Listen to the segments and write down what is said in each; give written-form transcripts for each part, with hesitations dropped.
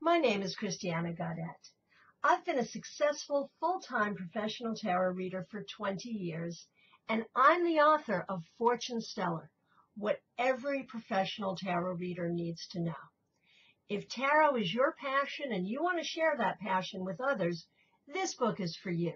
My name is Christiana Gaudet. I've been a successful full-time professional tarot reader for 20 years, and I'm the author of Fortune Stellar, What Every Professional Tarot Reader Needs to Know. If tarot is your passion and you want to share that passion with others, this book is for you.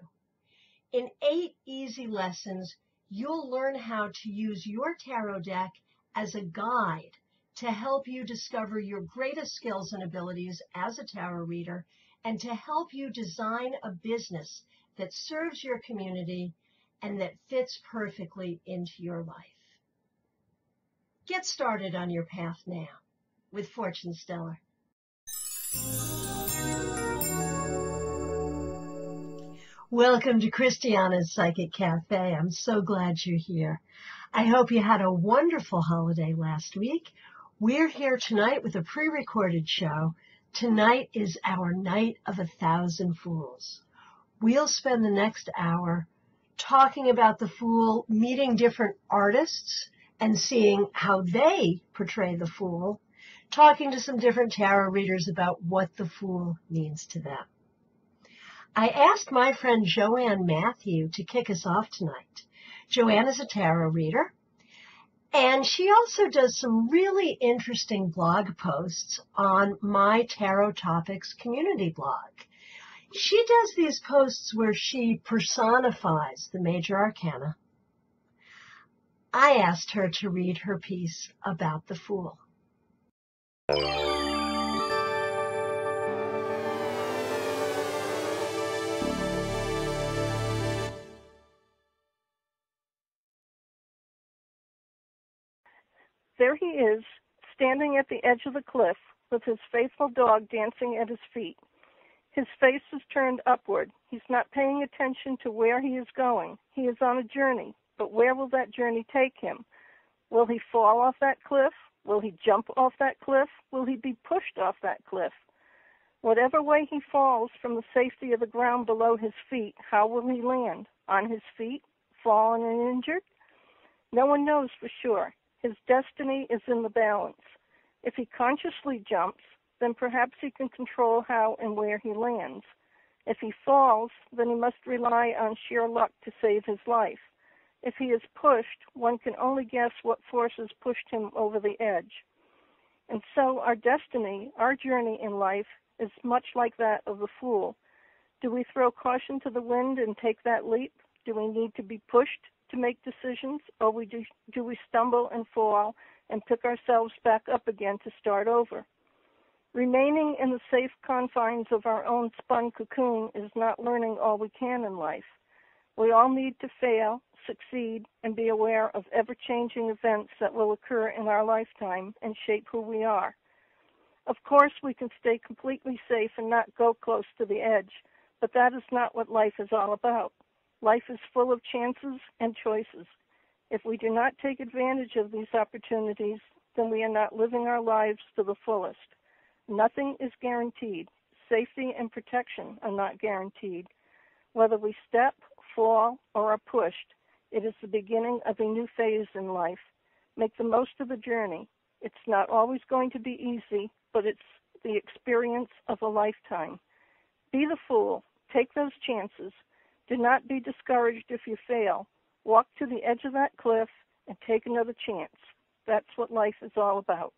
In 8 easy lessons, you'll learn how to use your tarot deck as a guide to help you discover your greatest skills and abilities as a tarot reader, and to help you design a business that serves your community and that fits perfectly into your life. Get started on your path now with Fortune Stellar. Welcome to Christiana's Psychic Cafe. I'm so glad you're here. I hope you had a wonderful holiday last week. We're here tonight with a pre-recorded show. Tonight is our Night of 1,000 Fools. We'll spend the next hour talking about the Fool, meeting different artists and seeing how they portray the Fool, talking to some different tarot readers about what the Fool means to them. I asked my friend Joanne Matthew to kick us off tonight. Joanne is a tarot reader, and she also does some really interesting blog posts on My Tarot Topics community blog. She does these posts where she personifies the major arcana. I asked her to read her piece about the Fool. There he is, standing at the edge of the cliff with his faithful dog dancing at his feet. His face is turned upward. He's not paying attention to where he is going. He is on a journey, but where will that journey take him? Will he fall off that cliff? Will he jump off that cliff? Will he be pushed off that cliff? Whatever way he falls from the safety of the ground below his feet, how will he land? On his feet, fallen and injured? No one knows for sure. His destiny is in the balance. If he consciously jumps, then perhaps he can control how and where he lands. If he falls, then he must rely on sheer luck to save his life. If he is pushed, one can only guess what forces pushed him over the edge. And so our destiny, our journey in life, is much like that of the Fool. Do we throw caution to the wind and take that leap? Do we need to be pushed to make decisions, or do we stumble and fall and pick ourselves back up again to start over? Remaining in the safe confines of our own spun cocoon is not learning all we can in life. We all need to fail, succeed, and be aware of ever-changing events that will occur in our lifetime and shape who we are. Of course, we can stay completely safe and not go close to the edge, but that is not what life is all about. Life is full of chances and choices. If we do not take advantage of these opportunities, then we are not living our lives to the fullest. Nothing is guaranteed. Safety and protection are not guaranteed. Whether we step, fall, or are pushed, it is the beginning of a new phase in life. Make the most of the journey. It's not always going to be easy, but it's the experience of a lifetime. Be the Fool. Take those chances. Do not be discouraged if you fail. Walk to the edge of that cliff and take another chance. That's what life is all about.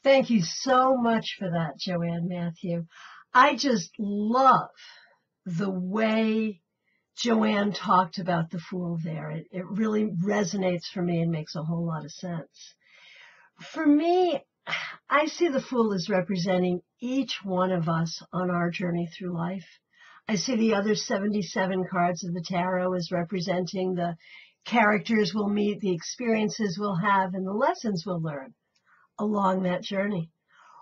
Thank you so much for that, Joanne Matthew. I just love the way Joanne talked about the Fool there. It really resonates for me and makes a whole lot of sense. For me, I see the Fool as representing each one of us on our journey through life. I see the other 77 cards of the tarot as representing the characters we'll meet, the experiences we'll have, and the lessons we'll learn along that journey.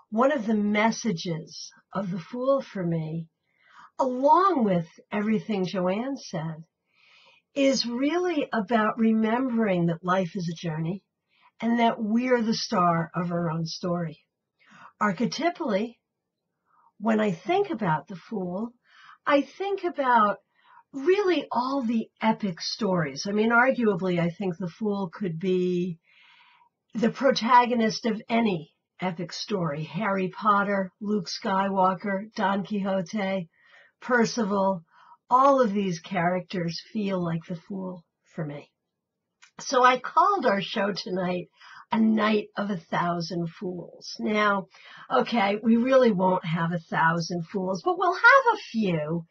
One of the messages of the Fool for me, along with everything Joanne said, is really about remembering that life is a journey and that we're the star of our own story. Archetypally, when I think about the Fool, I think about really all the epic stories. I mean, arguably, I think the Fool could be the protagonist of any epic story. Harry Potter, Luke Skywalker, Don Quixote, Percival, all of these characters feel like the Fool for me. So I called our show tonight A Night of 1,000 Fools. Now, okay, we really won't have 1,000 fools, but we'll have a few.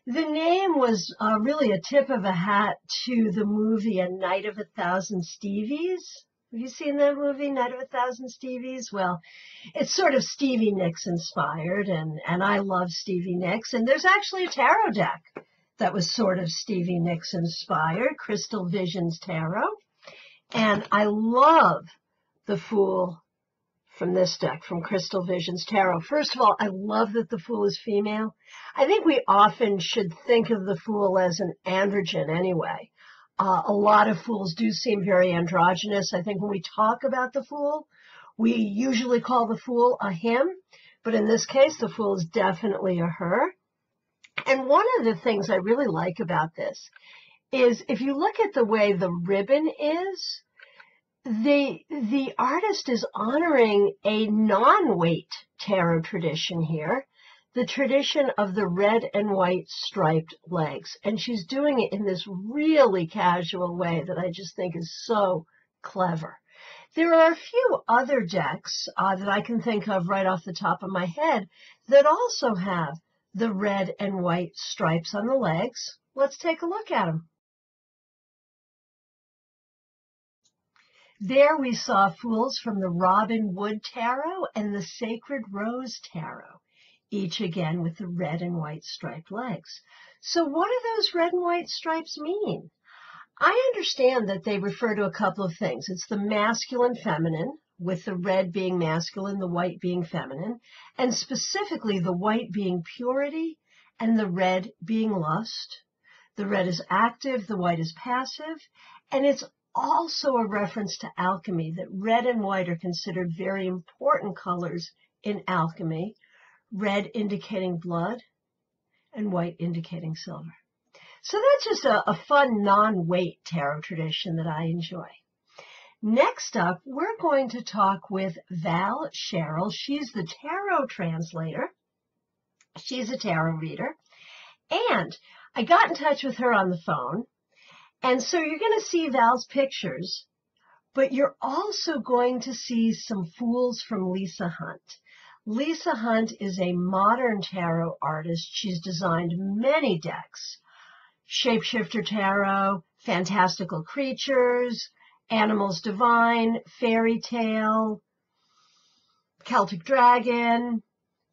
The name was really a tip of a hat to the movie A Night of 1,000 Stevies. Have you seen that movie, Night of 1,000 Stevies? Well, it's sort of Stevie Nicks inspired, and I love Stevie Nicks. And there's actually a tarot deck that was sort of Stevie Nicks inspired, Crystal Visions Tarot. And I love the Fool from this deck, from Crystal Visions Tarot. First of all, I love that the Fool is female. I think we often should think of the Fool as an androgen anyway. A lot of fools do seem very androgynous. I think when we talk about the Fool, we usually call the Fool a him, but in this case, the Fool is definitely a her. And one of the things I really like about this is if you look at the way the ribbon is, the artist is honoring a non-weight tarot tradition here, the tradition of the red and white striped legs. And she's doing it in this really casual way that I just think is so clever. There are a few other decks that I can think of right off the top of my head that also have the red and white stripes on the legs. Let's take a look at them. There we saw fools from the Robin Wood Tarot and the Sacred Rose Tarot, each again with the red and white striped legs. So what do those red and white stripes mean? I understand that they refer to a couple of things. It's the masculine feminine, with the red being masculine, the white being feminine, and specifically the white being purity and the red being lust. The red is active, the white is passive, and it's also a reference to alchemy, that red and white are considered very important colors in alchemy, red indicating blood and white indicating silver. So that's just a fun non-weight tarot tradition that I enjoy. Next up, we're going to talk with Val Sherrill. She's the tarot translator. She's a tarot reader. And I got in touch with her on the phone. And so you're going to see Val's pictures, but you're also going to see some fools from Lisa Hunt. Lisa Hunt is a modern tarot artist. She's designed many decks. Shapeshifter Tarot, Fantastical Creatures, Animals Divine, Fairy Tale, Celtic Dragon,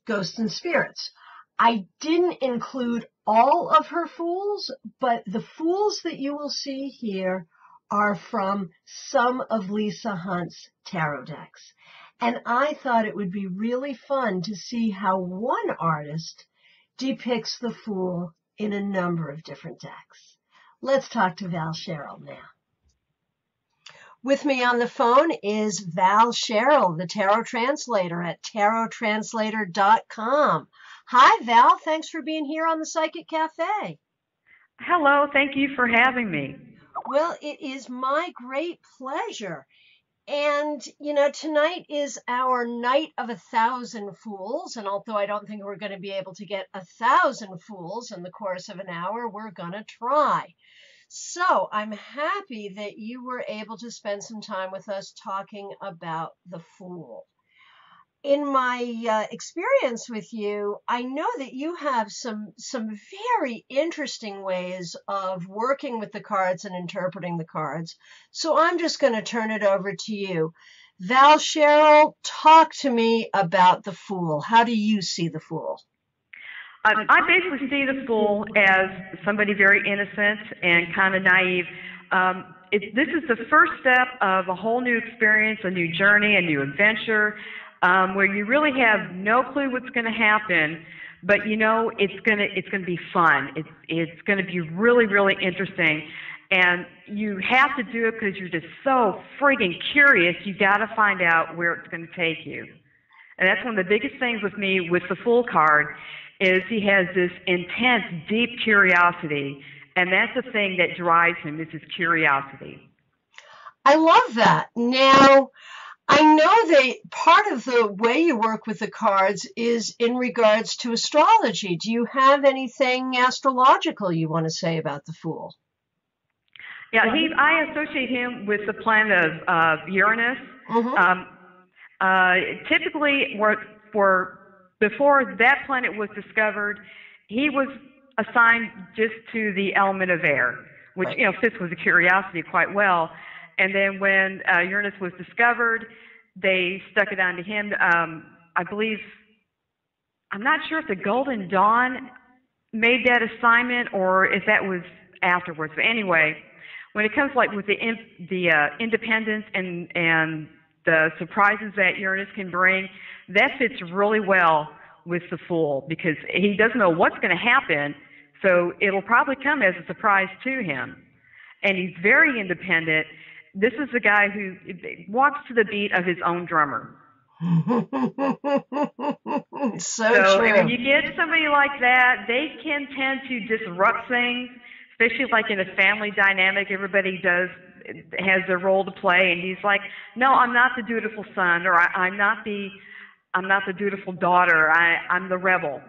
Ghosts and Spirits. I didn't include all of her fools, but the fools that you will see here are from some of Lisa Hunt's tarot decks. And I thought it would be really fun to see how one artist depicts the Fool in a number of different decks. Let's talk to Val Sherrill now. With me on the phone is Val Sherrill, the tarot translator at tarottranslator.com. Hi, Val. Thanks for being here on the Psychic Cafe. Hello. Thank you for having me. Well, it is my great pleasure. And, tonight is our Night of 1,000 Fools. And although I don't think we're going to be able to get 1,000 fools in the course of an hour, we're going to try. So I'm happy that you were able to spend some time with us talking about the Fool. In my experience with you, I know that you have some very interesting ways of working with the cards and interpreting the cards. So I'm just going to turn it over to you. Val Sherrill, talk to me about the Fool. How do you see the Fool? I basically see the Fool as somebody very innocent and kind of naive. this is the first step of a whole new experience, a new journey, a new adventure, where you really have no clue what's going to happen, but you know it's gonna be fun. It's gonna be really, really interesting, and you have to do it because you're just so friggin' curious. You got to find out where it's going to take you, and that's one of the biggest things with me with the Fool card, is he has this intense, deep curiosity, and that's the thing that drives him, is his curiosity. I love that. Now, I know that part of the way you work with the cards is in regards to astrology. Do you have anything astrological you want to say about the Fool? Yeah, I associate him with the planet of Uranus. Typically, before that planet was discovered, he was assigned just to the element of air, which fits with the curiosity quite well. And then when Uranus was discovered, they stuck it onto him. I believe, I'm not sure if the Golden Dawn made that assignment or if that was afterwards. But anyway, when it comes like with the independence and the surprises that Uranus can bring, that fits really well with the Fool, because he doesn't know what's going to happen, so it'll probably come as a surprise to him. And he's very independent. This is the guy who walks to the beat of his own drummer. So true. When you get somebody like that, they can tend to disrupt things, especially like in a family dynamic. Everybody has their role to play, and he's like, no, I'm not the dutiful son, or I'm not the dutiful daughter. I'm the rebel.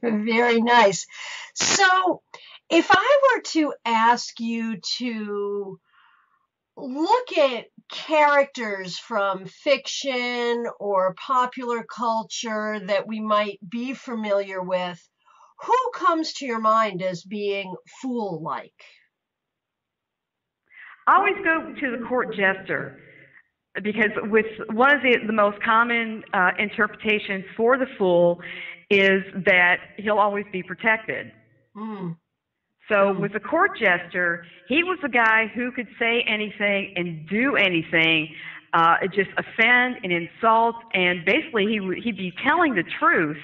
Very nice. So if I were to ask you to look at characters from fiction or popular culture that we might be familiar with, who comes to your mind as being Fool-like? I always go to the court jester, because with one of the most common interpretations for the Fool is that he'll always be protected. So with the court jester, he was a guy who could say anything and do anything, just offend and insult, and basically he'd be telling the truth,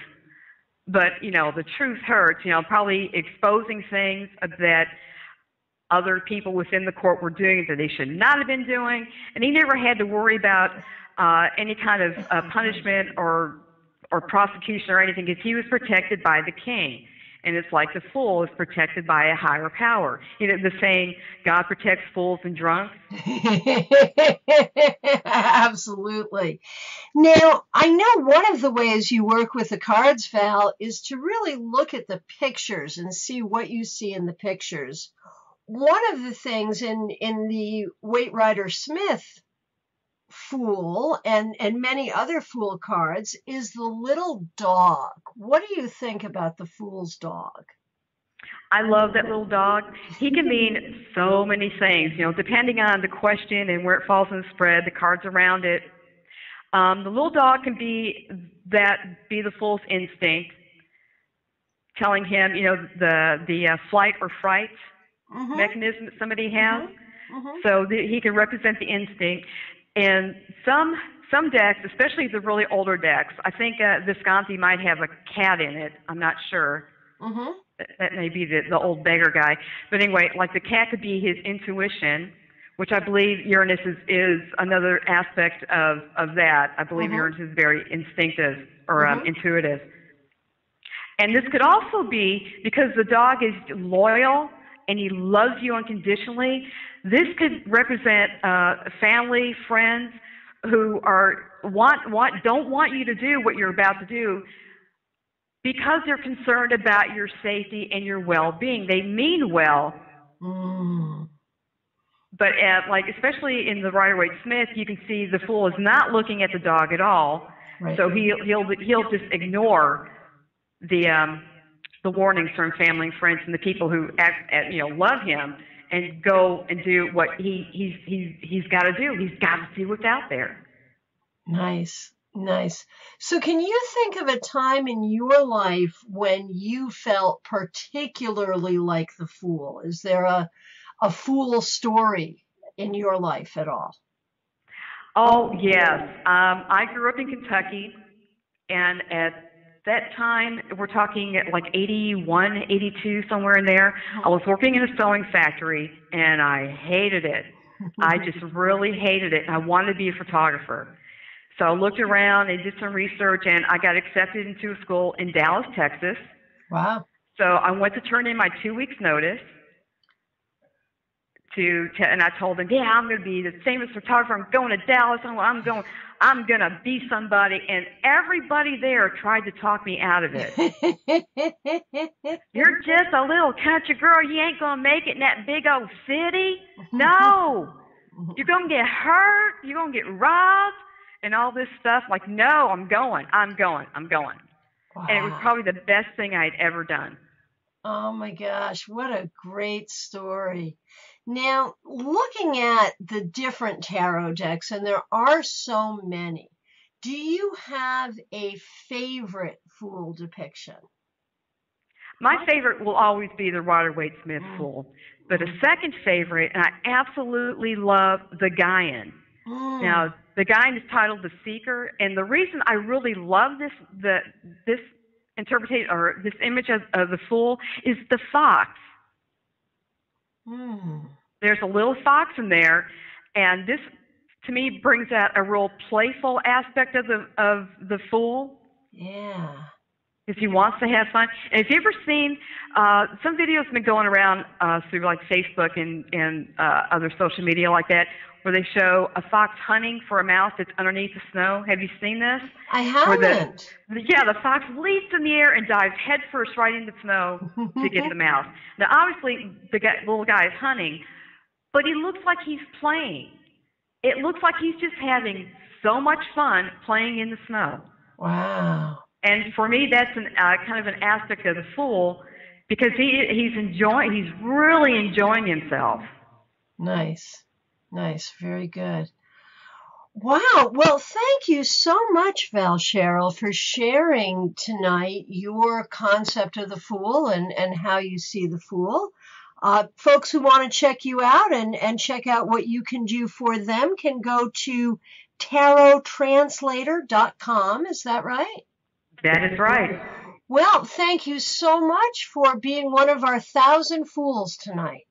but the truth hurts. Probably exposing things that other people within the court were doing that they should not have been doing, and he never had to worry about any kind of punishment or prosecution or anything, because he was protected by the king. And it's like the Fool is protected by a higher power. The saying, God protects fools and drunks. Absolutely. Now, I know one of the ways you work with the cards, Val, is to really look at the pictures and see what you see in the pictures. One of the things in the Waite Rider Smith Fool and many other Fool cards is the little dog. What do you think about the Fool's dog? I love that little dog. He can mean so many things, depending on the question and where it falls in the spread, the cards around it. The little dog can be the Fool's instinct, telling him, the flight or fright mechanism that somebody has. So he can represent the instinct. And some decks, especially the really older decks, I think Visconti might have a cat in it. I'm not sure. That may be the old beggar guy. But anyway, like the cat could be his intuition, which I believe Uranus is another aspect of that. I believe Uranus is very instinctive or intuitive. And this could also be because the dog is loyal and he loves you unconditionally. This could represent family, friends who don't want you to do what you're about to do because they're concerned about your safety and your well-being. They mean well, but especially in the Rider-Waite Smith, you can see the Fool is not looking at the dog at all. Right. So he'll just ignore the warnings from family and friends and the people who love him, and go and do what he's got to do. He's got to see what's out there. Nice. So can you think of a time in your life when you felt particularly like the Fool? Is there a a fool story in your life at all? Oh, yes. I grew up in Kentucky, and at that time, we're talking like 81, 82, somewhere in there, I was working in a sewing factory, and I hated it. I just really hated it, and I wanted to be a photographer. So I looked around and did some research, and I got accepted into a school in Dallas, Texas. Wow. So I went to turn in my 2 weeks' notice and I told them, yeah, I'm going to be the famous photographer. I'm going to Dallas. I'm going to be somebody. And everybody there tried to talk me out of it. You're just a little country girl. You ain't going to make it in that big old city. No, you're going to get hurt. You're going to get robbed and all this stuff. Like, no, I'm going. Wow. And it was probably the best thing I'd ever done. Oh my gosh, what a great story. Now, looking at the different tarot decks, and there are so many, do you have a favorite Fool depiction? My favorite will always be the Rider-Waite-Smith Fool. But a second favorite, and I absolutely love the Gaian. Now, the Gaian is titled The Seeker, and the reason I really love this interpretation or this image of the Fool is the fox. There's a little fox in there, and this to me brings out a real playful aspect of the Fool. Yeah. If he wants to have fun. And if you've ever seen some videos have been going around through like Facebook and other social media like that, where they show a fox hunting for a mouse that's underneath the snow. Have you seen this? I haven't. The fox leaps in the air and dives headfirst right into the snow to get the mouse. Now, obviously, the little guy is hunting, but he looks like he's playing. It looks like he's just having so much fun playing in the snow. Wow. And for me, that's kind of an aspect of the Fool, because he's really enjoying himself. Nice. Very good. Wow. Well, thank you so much, Val Cheryl, for sharing tonight your concept of the Fool and how you see the Fool. Folks who want to check you out and check out what you can do for them can go to tarottranslator.com. Is that right? That is right. Well, thank you so much for being one of our 1,000 Fools tonight.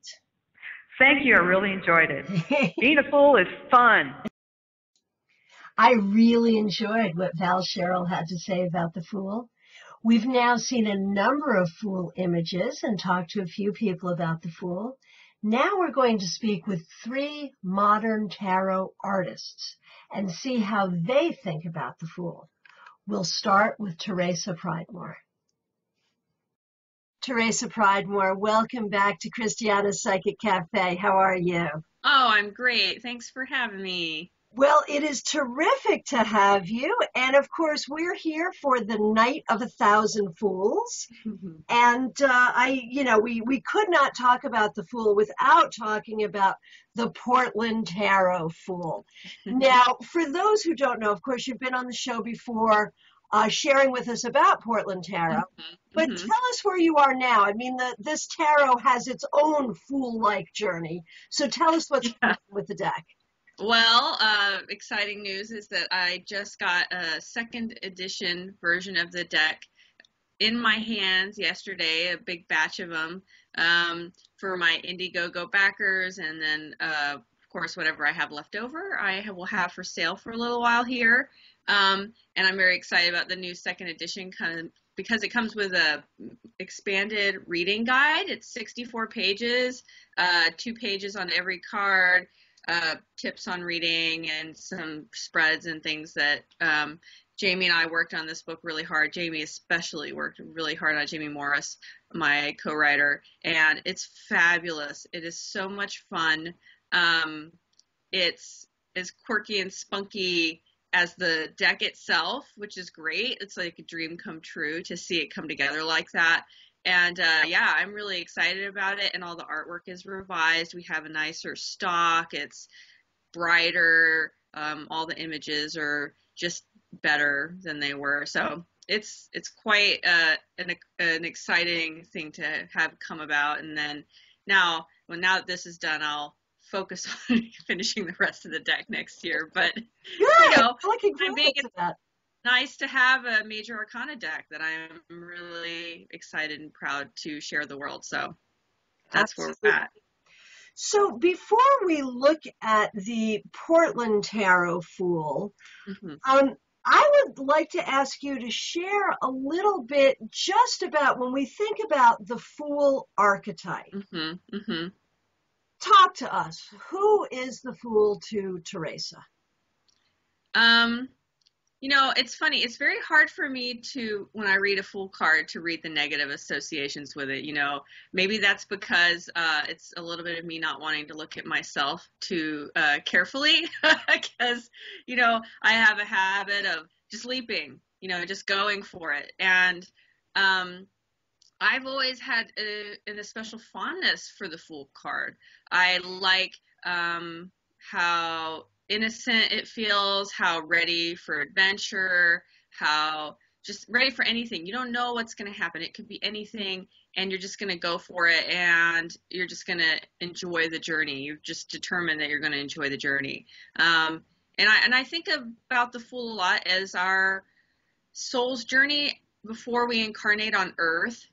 Thank you. I really enjoyed it. Being a Fool is fun. I really enjoyed what Val Cheryl had to say about the Fool. We've now seen a number of Fool images and talked to a few people about the Fool. Now we're going to speak with 3 modern tarot artists and see how they think about the Fool. We'll start with Teresa Pridemore. Teresa Pridemore, welcome back to Christiana's Psychic Cafe. How are you? Oh, I'm great. Thanks for having me. Well, it is terrific to have you. And of course, we're here for the Night of 1,000 Fools. And we could not talk about the Fool without talking about the Portland Tarot Fool. Now, for those who don't know, of course, you've been on the show before, sharing with us about Portland Tarot. But tell us where you are now. I mean, this tarot has its own Fool-like journey. So tell us what's happening with the deck. Well, exciting news is that I just got a 2nd edition version of the deck in my hands yesterday, a big batch of them, for my Indiegogo backers, and then, of course, whatever I have left over, I will have for sale for a little while here. And I'm very excited about the new 2nd edition, because it comes with a expanded reading guide. It's 64 pages, 2 pages on every card. Tips on reading and some spreads and things that Jamie and I worked on this book really hard. Jamie especially worked really hard on it. Jamie Morris, my co-writer, and it's fabulous. It is so much fun. It's as quirky and spunky as the deck itself, which is great. It's like a dream come true to see it come together like that. And I'm really excited about it, and all the artwork is revised. We have a nicer stock. It's brighter. All the images are just better than they were. So it's quite an exciting thing to have come about. And then now that this is done, I'll focus on finishing the rest of the deck next year. But I'm being to that. Nice to have a Major Arcana deck that I'm really excited and proud to share the world. So that's where we're at. So before we look at the Portland Tarot Fool, I would like to ask you to share a little bit just about when we think about the Fool archetype. Talk to us. Who is the Fool to Teresa? It's funny. It's very hard for me when I read a Fool card, to read the negative associations with it. Maybe that's because it's a little bit of me not wanting to look at myself too carefully, because, I have a habit of just leaping, just going for it. And I've always had a special fondness for the Fool card. I like how innocent it feels, how ready for adventure, how just ready for anything. You don't know what's going to happen. It could be anything, and you're just going to go for it, and you're just going to enjoy the journey. You've just determined that you're going to enjoy the journey. And I think about the Fool a lot as our soul's journey before we incarnate on Earth.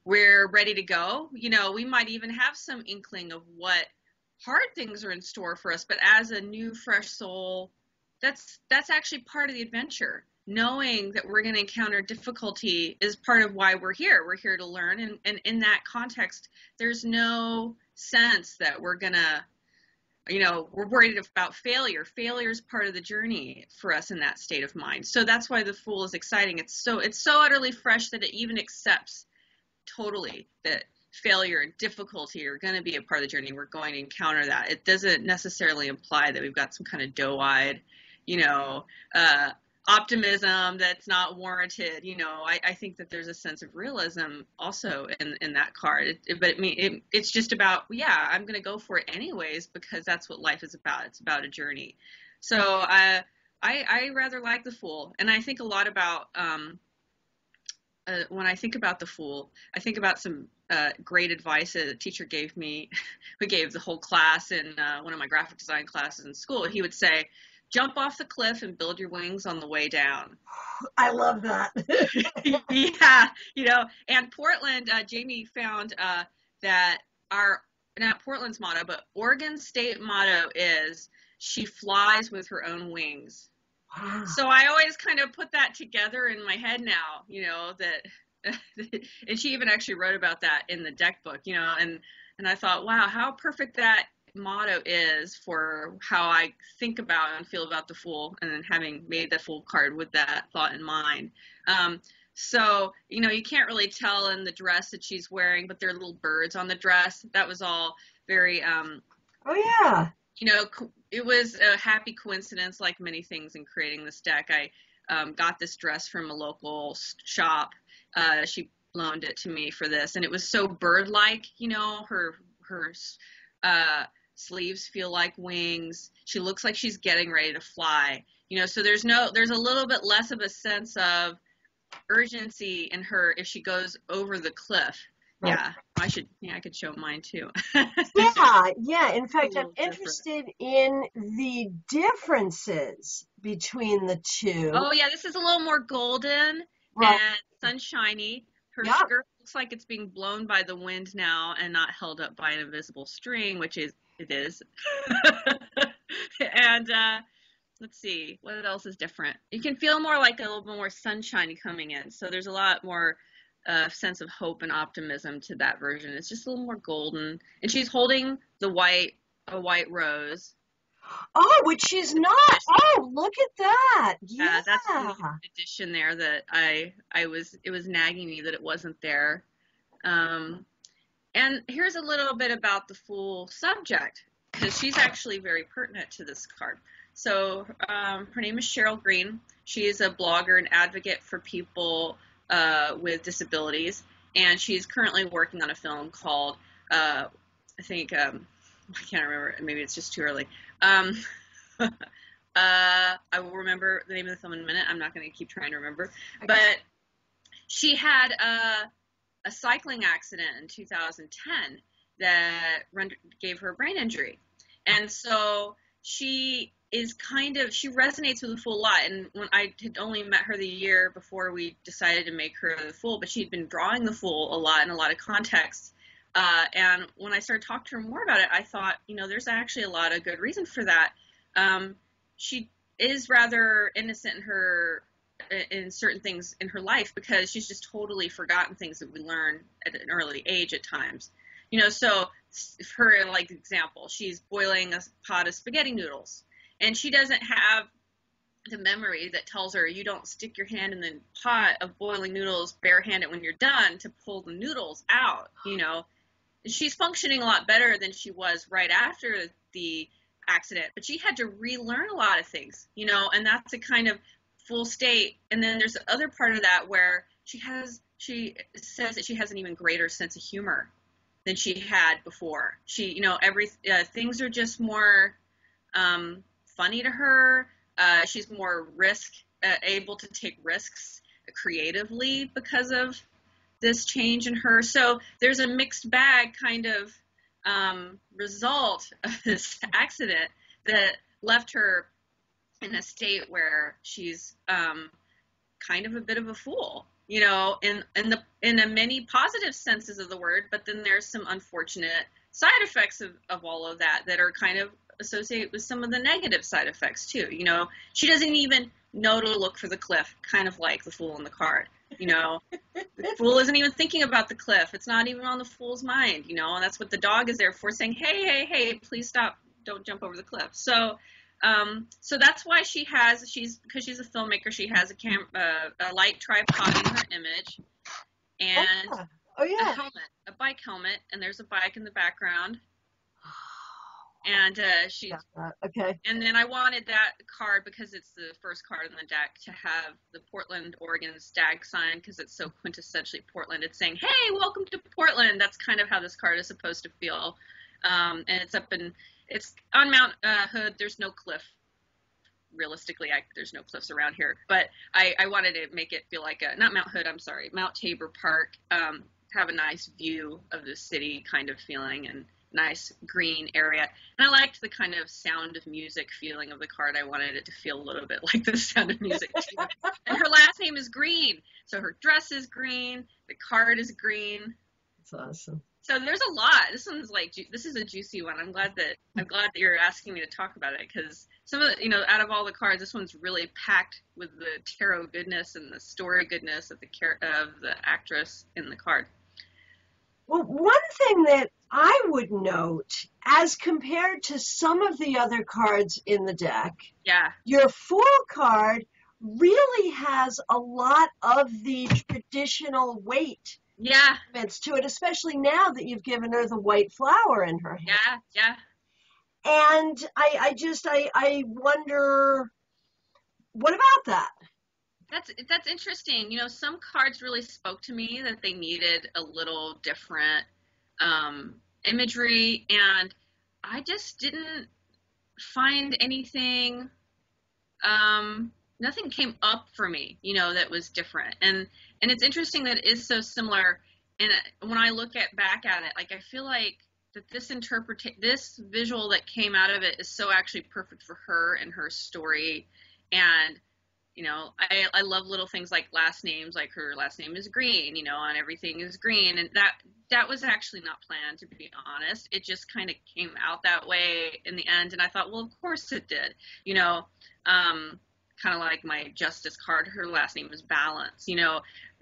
We're ready to go. We might even have some inkling of what hard things are in store for us, but as a new, fresh soul, that's actually part of the adventure. Knowing that we're going to encounter difficulty is part of why we're here. We're here to learn, and in that context, there's no sense that we're gonna, we're worried about failure. Failure is part of the journey for us in that state of mind. So that's why the Fool is exciting. It's so utterly fresh that it even accepts totally that failure and difficulty are going to be a part of the journey. We're going to encounter that. It doesn't necessarily imply that we've got some kind of doe-eyed, optimism that's not warranted. I think that there's a sense of realism also in that card. It's just about, I'm going to go for it anyways, because that's what life is about. It's about a journey. So I rather like the Fool, and I think a lot about when I think about the Fool, I think about some great advice that a teacher gave me. We gave the whole class in one of my graphic design classes in school. He would say, jump off the cliff and build your wings on the way down. I love that. Yeah, and Portland, Jamie found that not Portland's motto, but Oregon State motto is, she flies with her own wings. Wow. So I always kind of put that together in my head now, that, and she even actually wrote about that in the deck book, and I thought, wow, how perfect that motto is for how I think about and feel about the Fool, and then having made the Fool card with that thought in mind. So, you can't really tell in the dress that she's wearing, but there are little birds on the dress. That was all very, oh yeah. It was a happy coincidence, like many things in creating this deck. I got this dress from a local shop. She loaned it to me for this, and it was so bird-like. Her sleeves feel like wings. She looks like she's getting ready to fly. So there's a little bit less of a sense of urgency in her if she goes over the cliff. Right. Yeah, I could show mine too. Yeah. In fact, I'm interested in the differences between the two. Oh yeah, this is a little more golden and sunshiny. Her skirt looks like it's being blown by the wind now and not held up by an invisible string, which it is. And let's see, what else is different? You can feel more like a little bit more sunshiny coming in. So there's a lot more sense of hope and optimism to that version. It's just a little more golden. And she's holding a white rose. Oh, which she's not. Oh, look at that. Yeah. That's an addition there that it was nagging me that it wasn't there. And here's a little bit about the Fool subject, because she's actually very pertinent to this card. So her name is Cheryl Green. She is a blogger and advocate for people with disabilities, and she's currently working on a film called, I can't remember, maybe it's just too early. I will remember the name of the film in a minute. I'm not going to keep trying to remember. Okay. But she had a cycling accident in 2010 that gave her a brain injury. And so she resonates with the Fool a lot. And when I had only met her the year before we decided to make her the Fool, but she'd been drawing the Fool a lot in a lot of contexts. And when I started talking to her more about it, I thought, there's actually a lot of good reason for that. She is rather innocent in certain things in her life because she's just totally forgotten things that we learn at an early age at times. So for like example, she's boiling a pot of spaghetti noodles, and she doesn't have the memory that tells her you don't stick your hand in the pot of boiling noodles barehanded when you're done to pull the noodles out. She's functioning a lot better than she was right after the accident, but she had to relearn a lot of things, and that's a kind of full state. And then there's the other part of that where she says that she has an even greater sense of humor than she had before. She, things are just more funny to her. She's more able to take risks creatively because of this change in her. So there's a mixed bag kind of result of this accident that left her in a state where she's kind of a bit of a fool, in the many positive senses of the word, but then there's some unfortunate side effects of all of that are kind of associated with some of the negative side effects too. She doesn't even know to look for the cliff, kind of like the Fool in the card. The Fool isn't even thinking about the cliff. It's not even on the Fool's mind, and that's what the dog is there for, saying, hey, please stop, don't jump over the cliff. So that's why because she's a filmmaker, she has a light tripod in her image, and a helmet, a bike helmet, and there's a bike in the background. And okay. And then I wanted that card because it's the first card in the deck to have the Portland, Oregon stag sign because it's so quintessentially Portland. It's saying, "Hey, welcome to Portland." That's kind of how this card is supposed to feel. And it's on Mount Hood. There's no cliff. Realistically, there's no cliffs around here. But I wanted to make it feel like not Mount Hood. I'm sorry, Mount Tabor Park. Have a nice view of the city kind of feeling and nice green area. And I liked the kind of Sound of Music feeling of the card. I wanted it to feel a little bit like the Sound of Music too. And her last name is Green. So her dress is green. The card is green. That's awesome. So there's a lot. This is a juicy one. I'm glad that you're asking me to talk about it because some of the, out of all the cards, this one's really packed with the tarot goodness and the story goodness of the actress in the card. Well, one thing that I would note, as compared to some of the other cards in the deck, your Fool card really has a lot of the traditional weight elements to it, especially now that you've given her the white flower in her hand. Yeah. And I wonder, what about that? That's interesting. Some cards really spoke to me that they needed a little different imagery, and I just didn't find anything. Nothing came up for me, that was different. And it's interesting that it is so similar. And when I look back at it, like I feel like that this visual that came out of it is so actually perfect for her and her story. And I love little things like last names, like her last name is Green, and everything is green. And that was actually not planned, to be honest. It just kind of came out that way in the end. And I thought, well, of course it did, kind of like my Justice card, her last name is Balance,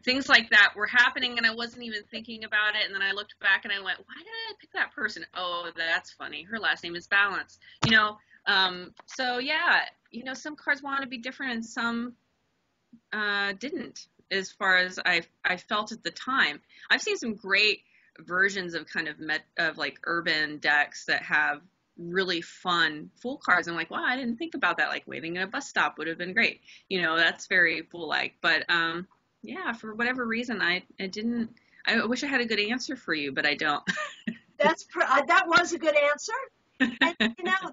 things like that were happening. And I wasn't even thinking about it. And then I looked back and I went, why did I pick that person? Oh, that's funny. Her last name is Balance, so yeah, some cards want to be different and some didn't, as far as I felt at the time. I've seen some great versions of kind of like urban decks that have really fun Fool cards. I'm like, wow, I didn't think about that. Like waiting at a bus stop would have been great. That's very Fool-like. But for whatever reason, I didn't. I wish I had a good answer for you, but I don't. That was a good answer. And,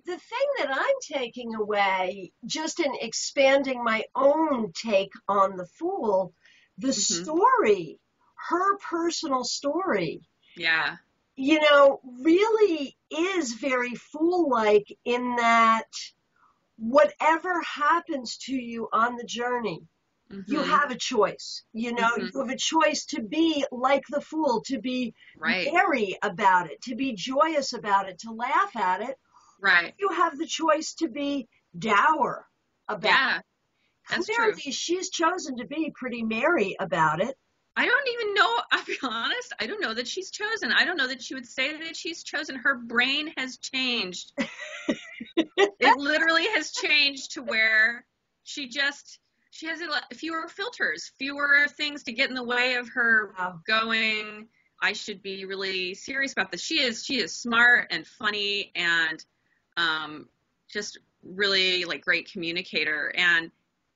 the thing that I'm taking away, just in expanding my own take on the Fool, the story, her personal story, Yeah. Really is very Fool-like in that whatever happens to you on the journey, you have a choice. You have a choice to be like the Fool, to be Right. merry about it, to be joyous about it, to laugh at it. Right. You have the choice to be dour about Yeah, it. that's Clearly, true. she's chosen to be pretty merry about it. I don't even know, I'll be honest, I don't know that she's chosen. I don't know that she would say that she's chosen. Her brain has changed. It literally has changed to where she has fewer filters, fewer things to get in the way of her going, I should be really serious about this. She is smart and funny and just really like great communicator. And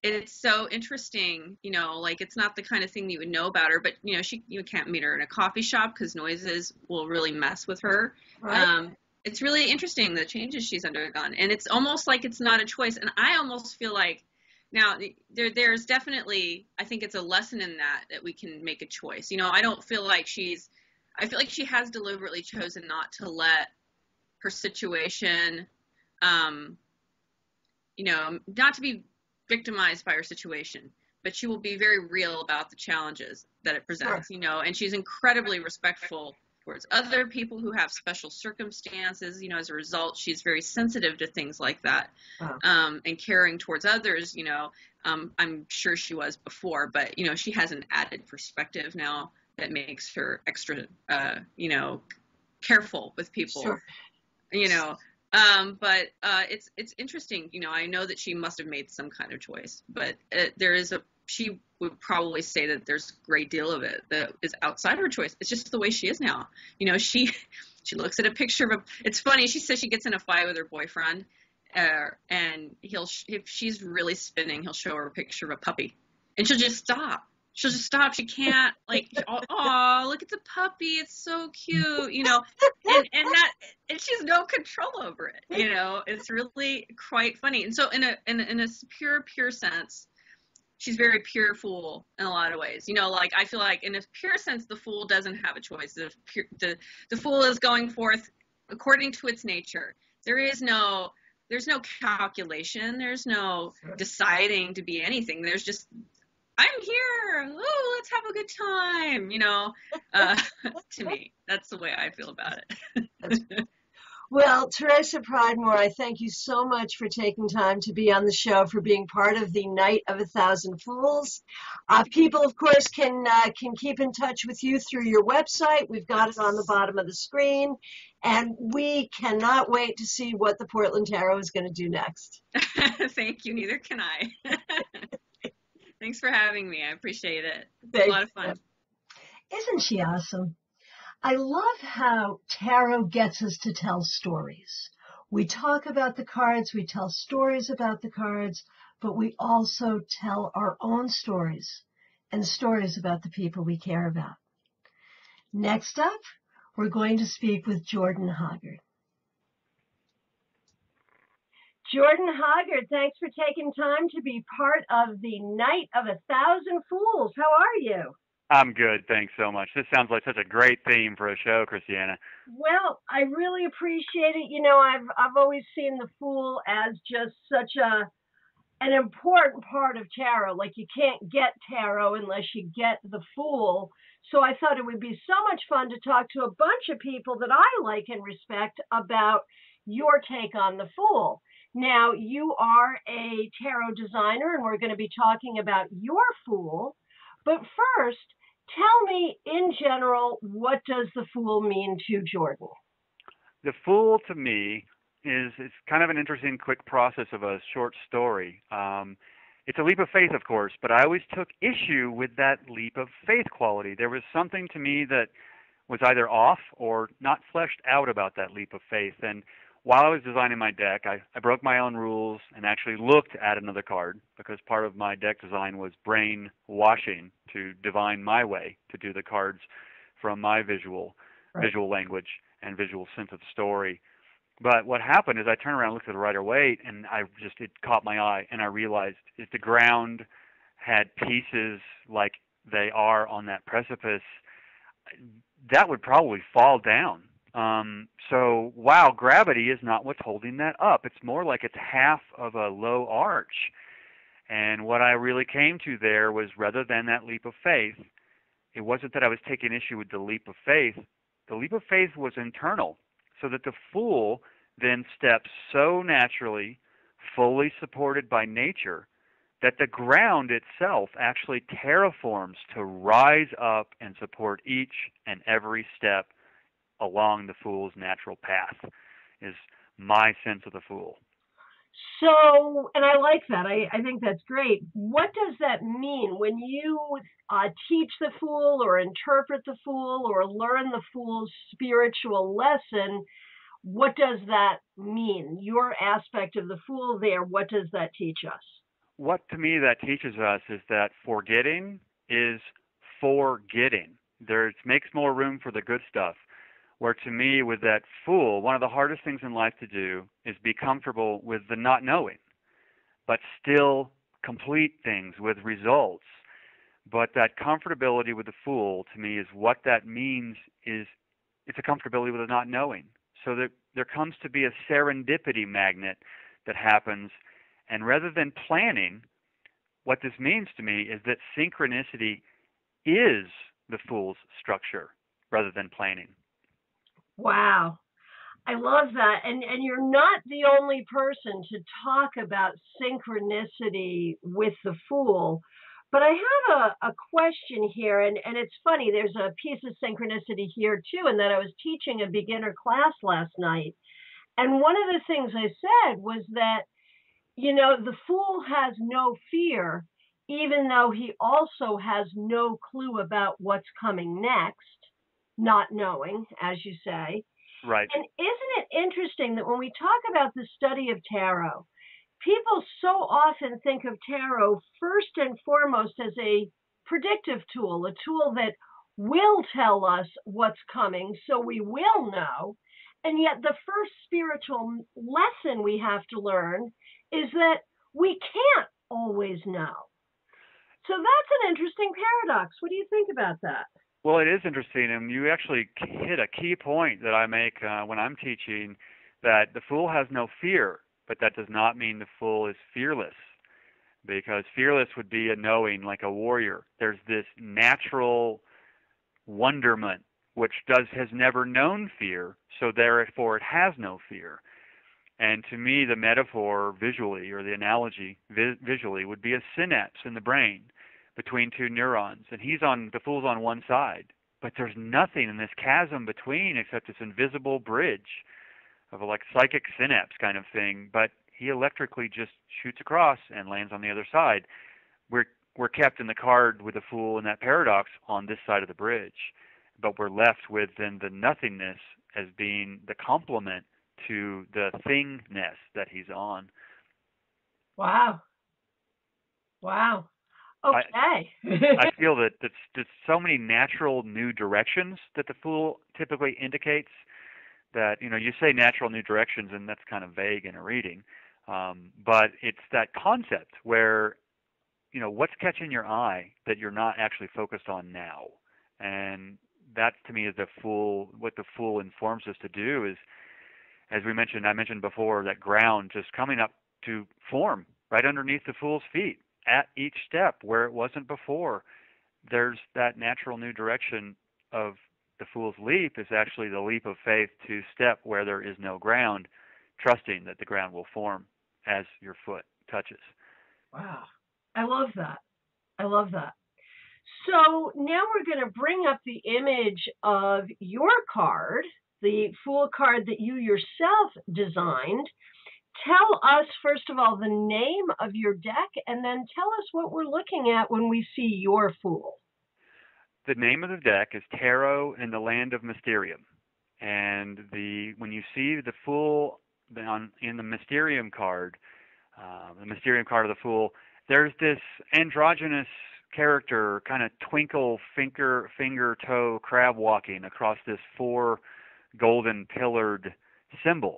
it's so interesting, like it's not the kind of thing you would know about her, but you can't meet her in a coffee shop because noises will really mess with her. Right. It's really interesting the changes she's undergone, and it's almost like it's not a choice. And I almost feel like now there's definitely, I think it's a lesson in that we can make a choice. I don't feel like I feel like she has deliberately chosen not to let her situation, not to be victimized by her situation, but she will be very real about the challenges that it presents, and she's incredibly respectful towards other people who have special circumstances. As a result, she's very sensitive to things like that, and caring towards others. I'm sure she was before, but, she has an added perspective now that makes her extra, careful with people, Sure. But it's interesting. I know that she must have made some kind of choice, but she would probably say that there's a great deal of it that is outside her choice. It's just the way she is now. She looks at a picture of it's funny. She says she gets in a fight with her boyfriend, and if she's really spinning, he'll show her a picture of a puppy, and she'll just stop. She can't, like, oh, look at the puppy, it's so cute, and she has no control over it. It's really quite funny. And so in a pure sense, she's very pure Fool in a lot of ways. Like, I feel like in a pure sense, the Fool doesn't have a choice. The Fool is going forth according to its nature. There's no calculation. There's no deciding to be anything. There's just, I'm here. Oh, let's have a good time. To me, that's the way I feel about it. Well, Teresa Pridemore, I thank you so much for taking time to be on the show, for being part of the Night of 1,000 Fools. People, of course, can keep in touch with you through your website. We've got it on the bottom of the screen, and we cannot wait to see what the Portland Tarot is going to do next. Thank you. Neither can I. Thanks for having me. I appreciate it. It's Thanks. A lot of fun. Isn't she awesome? I love how tarot gets us to tell stories. We talk about the cards, we tell stories about the cards, but we also tell our own stories and stories about the people we care about. Next up, we're going to speak with Jordan Hoggard. Jordan Hoggard, thanks for taking time to be part of the Night of 1,000 Fools. How are you? I'm good, thanks so much. This sounds like such a great theme for a show, Christiana. Well, I really appreciate it. I've always seen the Fool as just such an important part of tarot. Like, you can't get tarot unless you get the Fool. So I thought it would be so much fun to talk to a bunch of people that I like and respect about your take on the Fool. Now, you are a tarot designer, and we're going to be talking about your Fool. But first, tell me, in general, what does the Fool mean to Jordan? The Fool, to me, is kind of an interesting, quick process of a short story. It's a leap of faith, of course, but I always took issue with that leap of faith quality. There was something to me that was either off or not fleshed out about that leap of faith. And while I was designing my deck, I broke my own rules and actually looked at another card, because part of my deck design was brainwashing to divine my way to do the cards from my visual language and visual sense of story. But what happened is I turned around and looked at the Rider-Waite, and it caught my eye, and I realized if the ground had pieces like they are on that precipice, that would probably fall down. So wow, gravity is not what's holding that up. It's more like it's half of a low arch. And what I really came to there was, rather than that leap of faith, it wasn't that I was taking issue with the leap of faith. The leap of faith was internal, so that the fool then steps so naturally, fully supported by nature, that the ground itself actually terraforms to rise up and support each and every step along the fool's natural path, is my sense of the fool. So, and I like that. I think that's great. What does that mean when you teach the fool or interpret the fool or learn the fool's spiritual lesson? What does that mean? Your aspect of the fool there, what does that teach us? What to me that teaches us is that forgetting is forgetting. There, it makes more room for the good stuff. Where to me, with that fool, one of the hardest things in life to do is be comfortable with the not knowing, but still complete things with results. But that comfortability with the fool, to me, is what that means. Is it's a comfortability with the not knowing. So that there comes to be a serendipity magnet that happens, and rather than planning, what this means to me is that synchronicity is the fool's structure rather than planning. Wow. I love that. And you're not the only person to talk about synchronicity with the fool. But I have a question here, and it's funny, there's a piece of synchronicity here too, in that I was teaching a beginner class last night. And one of the things I said was that, you know, the fool has no fear, even though he also has no clue about what's coming next. Not knowing, as you say. Right. And isn't it interesting that when we talk about the study of tarot, people so often think of tarot first and foremost as a predictive tool, a tool that will tell us what's coming, so we will know. And yet the first spiritual lesson we have to learn is that we can't always know. So that's an interesting paradox. What do you think about that? Well, it is interesting, and you actually hit a key point that I make when I'm teaching, that the fool has no fear, but that does not mean the fool is fearless, because fearless would be a knowing, like a warrior. There's this natural wonderment which has never known fear, so therefore it has no fear. And to me, the metaphor visually, or the analogy visually, would be a synapse in the brain between two neurons, and the fool's on one side, but there's nothing in this chasm between except this invisible bridge of a like psychic synapse kind of thing, but he electrically just shoots across and lands on the other side. We're kept in the card with the fool in that paradox on this side of the bridge, but we're left with then the nothingness as being the complement to the thingness that he's on. Wow. Okay. I feel that there's so many natural new directions that the fool typically indicates, that, you know, you say natural new directions and that's kind of vague in a reading, but it's that concept where, you know, what's catching your eye that you're not actually focused on now. And that to me is what the fool informs us to do is, as I mentioned before, that ground just coming up to form right underneath the fool's feet at each step where it wasn't before. There's that natural new direction of the fool's leap is actually the leap of faith to step where there is no ground, trusting that the ground will form as your foot touches. Wow. I love that. So now we're going to bring up the image of your card, the Fool card that you yourself designed. Tell us, first of all, the name of your deck, and then tell us what we're looking at when we see your Fool. The name of the deck is Tarot in the Land of Mysterium. And when you see the Fool in the Mysterium card, of the Fool, there's this androgynous character, kind of twinkle, finger, toe, crab walking across this 4 golden pillared symbol.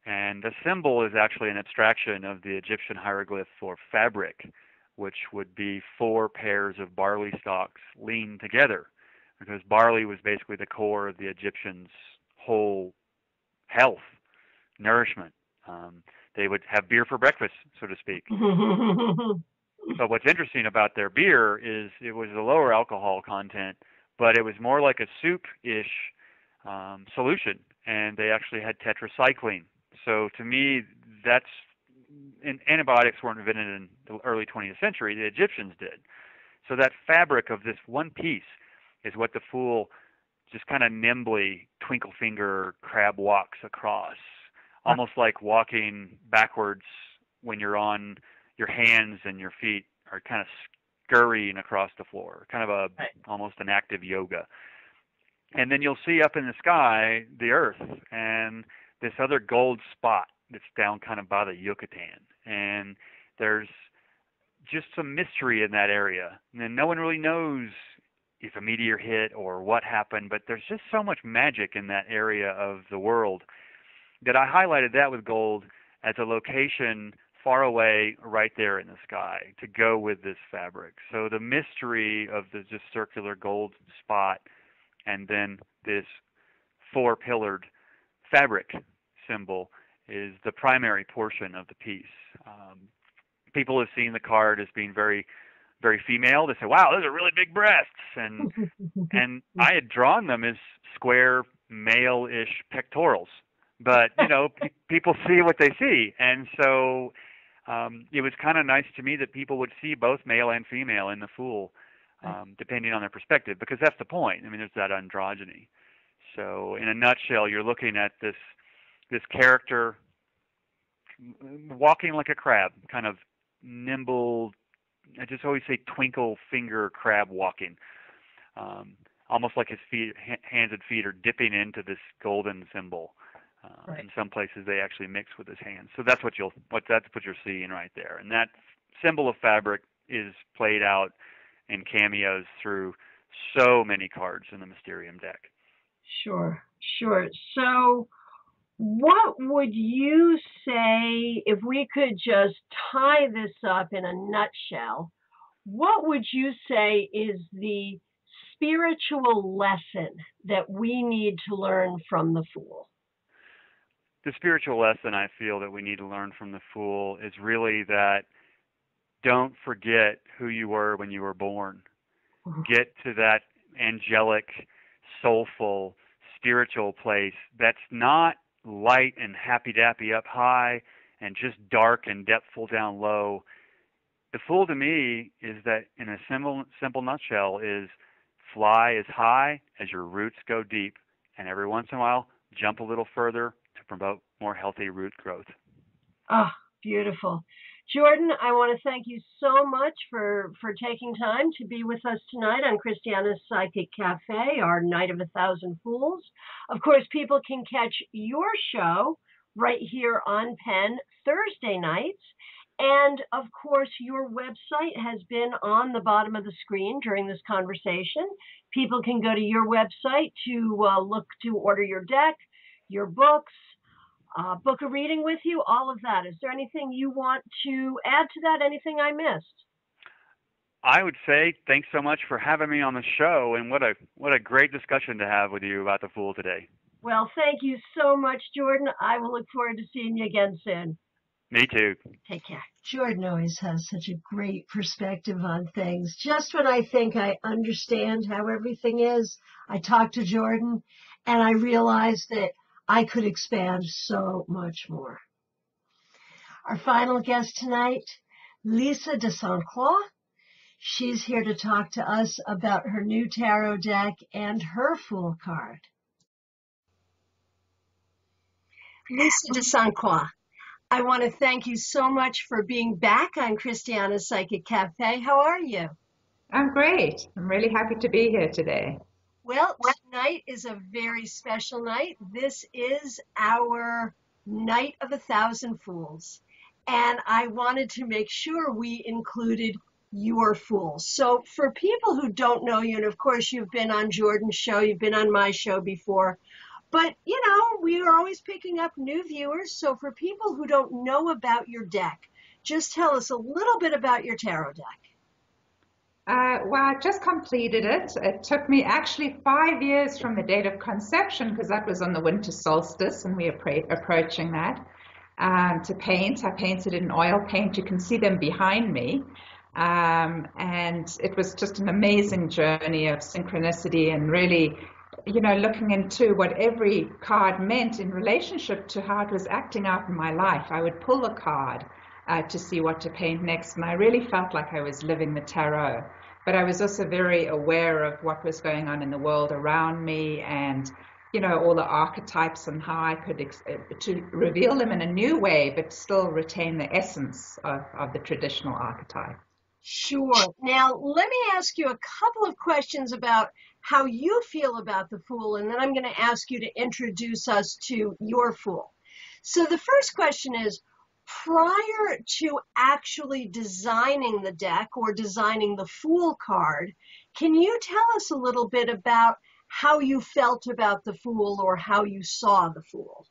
And the symbol is actually an abstraction of the Egyptian hieroglyph for fabric, which would be 4 pairs of barley stalks leaned together, because barley was basically the core of the Egyptians' whole health, nourishment. They would have beer for breakfast, so to speak. But what's interesting about their beer is it was a lower alcohol content, but it was more like a soup-ish solution, and they actually had tetracycline. So to me, antibiotics weren't invented in the early 20th century. The Egyptians did. So that fabric of this one piece is what the fool just kind of nimbly twinkle finger crab walks across, almost like walking backwards when you're on your hands and your feet are kind of scurrying across the floor, kind of almost an active yoga. And then you'll see up in the sky the earth and this other gold spot that's down kind of by the Yucatan. And there's just some mystery in that area. And no one really knows if a meteor hit or what happened, but there's just so much magic in that area of the world that I highlighted that with gold as a location far away right there in the sky to go with this fabric. So the mystery of the just circular gold spot and then this 4-pillared fabric symbol is the primary portion of the piece. People have seen the card as being very, very female. They say, wow, those are really big breasts. And I had drawn them as square, male-ish pectorals. But, people see what they see. And so it was kind of nice to me that people would see both male and female in the fool, depending on their perspective, because that's the point. I mean, there's that androgyny. So in a nutshell, you're looking at this character walking like a crab, kind of nimble, I just always say twinkle finger crab walking, almost like his hands and feet are dipping into this golden symbol. In some places they actually mix with his hands. So that's what you're seeing right there. And that symbol of fabric is played out in cameos through so many cards in the Mysterium deck. Sure. So what would you say, if we could just tie this up in a nutshell, what would you say is the spiritual lesson that we need to learn from the Fool? The spiritual lesson I feel that we need to learn from the Fool is really that don't forget who you were when you were born. Get to that angelic, soulful, spiritual place that's not light and happy-dappy up high and just dark and depthful down low. The Fool to me is that, in a simple nutshell, is fly as high as your roots go deep, and every once in a while jump a little further to promote more healthy root growth. Oh, beautiful. Jordan, I want to thank you so much for taking time to be with us tonight on Christiana's Psychic Cafe, our Night of 1,000 Fools. Of course, people can catch your show right here on Penn Thursday nights. And, of course, your website has been on the bottom of the screen during this conversation. People can go to your website to look to order your deck, your books, book a reading with you, all of that. Is there anything you want to add to that? Anything I missed? I would say thanks so much for having me on the show, and what a great discussion to have with you about the Fool today. Well, thank you so much, Jordan. I will look forward to seeing you again soon. Me too. Take care. Jordan always has such a great perspective on things. Just when I think I understand how everything is, I talk to Jordan and I realize that I could expand so much more. Our final guest tonight, Lisa de Sainte Croix. She's here to talk to us about her new tarot deck and her Fool card. Lisa de Sainte Croix, I want to thank you so much for being back on Christiana's Psychic Cafe. How are you? I'm great. I'm really happy to be here today. Well, tonight is a very special night. This is our Night of 1,000 Fools. And I wanted to make sure we included your Fool. So for people who don't know you, and of course you've been on Jordan's show, you've been on my show before, but, we are always picking up new viewers. So for people who don't know about your deck, just tell us a little bit about your tarot deck. Well, I just completed it. It took me actually 5 years from the date of conception, because that was on the winter solstice, and we're approaching that, to paint. I painted in oil paint. You can see them behind me. And it was just an amazing journey of synchronicity and really, looking into what every card meant in relationship to how it was acting out in my life. I would pull a card to see what to paint next, and I really felt like I was living the tarot. But I was also very aware of what was going on in the world around me, and all the archetypes and how I could to reveal them in a new way, but still retain the essence of the traditional archetype. Sure. Now, let me ask you a couple of questions about how you feel about the Fool, and then I'm going to ask you to introduce us to your Fool. So the first question is, prior to actually designing the deck or designing the Fool card, can you tell us a little bit about how you felt about the Fool or how you saw the Fool?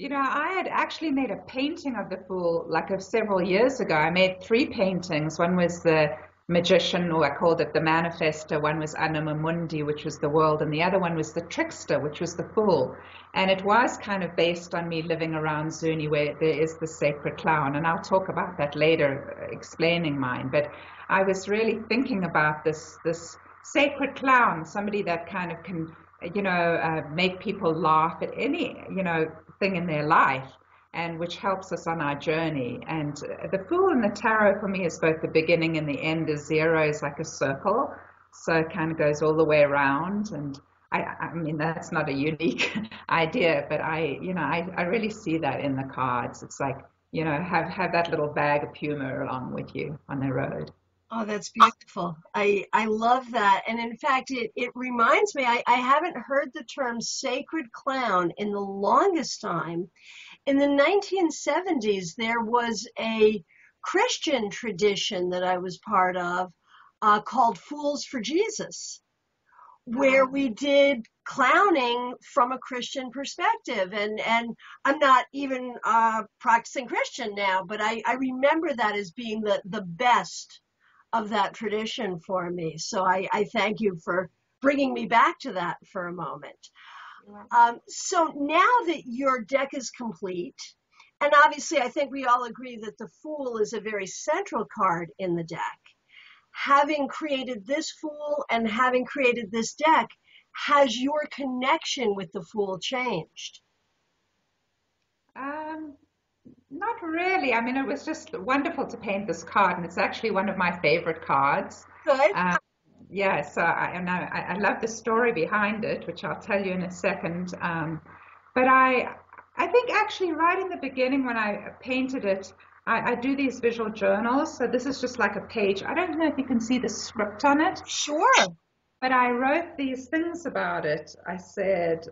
I had actually made a painting of the Fool of several years ago. I made 3 paintings. One was the Magician, or I called it the Manifestor. One was Anima Mundi, which was the world, and the other one was the Trickster, which was the Fool. And it was kind of based on me living around Zuni, where there is the sacred clown, and I'll talk about that later, explaining mine. But I was really thinking about this sacred clown, somebody that kind of can, make people laugh at any, thing in their life, and which helps us on our journey. And the Fool in the tarot for me is both the beginning and the end. Is 0 is like a circle, so it kind of goes all the way around. And I mean, that's not a unique idea, but I really see that in the cards. It's like, have that little bag of humor along with you on the road. Oh, that's beautiful. I love that. And in fact, it reminds me, I haven't heard the term sacred clown in the longest time. In the 1970s, there was a Christian tradition that I was part of called Fools for Jesus, where we did clowning from a Christian perspective. And I'm not even practicing Christian now, but I remember that as being the best of that tradition for me. So I thank you for bringing me back to that for a moment. So now that your deck is complete, and obviously I think we all agree that the Fool is a very central card in the deck, having created this Fool and having created this deck, has your connection with the Fool changed? Not really. I mean, it was just wonderful to paint this card, and it's actually one of my favorite cards. Good. Yeah, so I love the story behind it, which I'll tell you in a second. But I think actually right in the beginning when I painted it, I do these visual journals. So this is just like a page. I don't know if you can see the script on it. Sure. But I wrote these things about it. I said,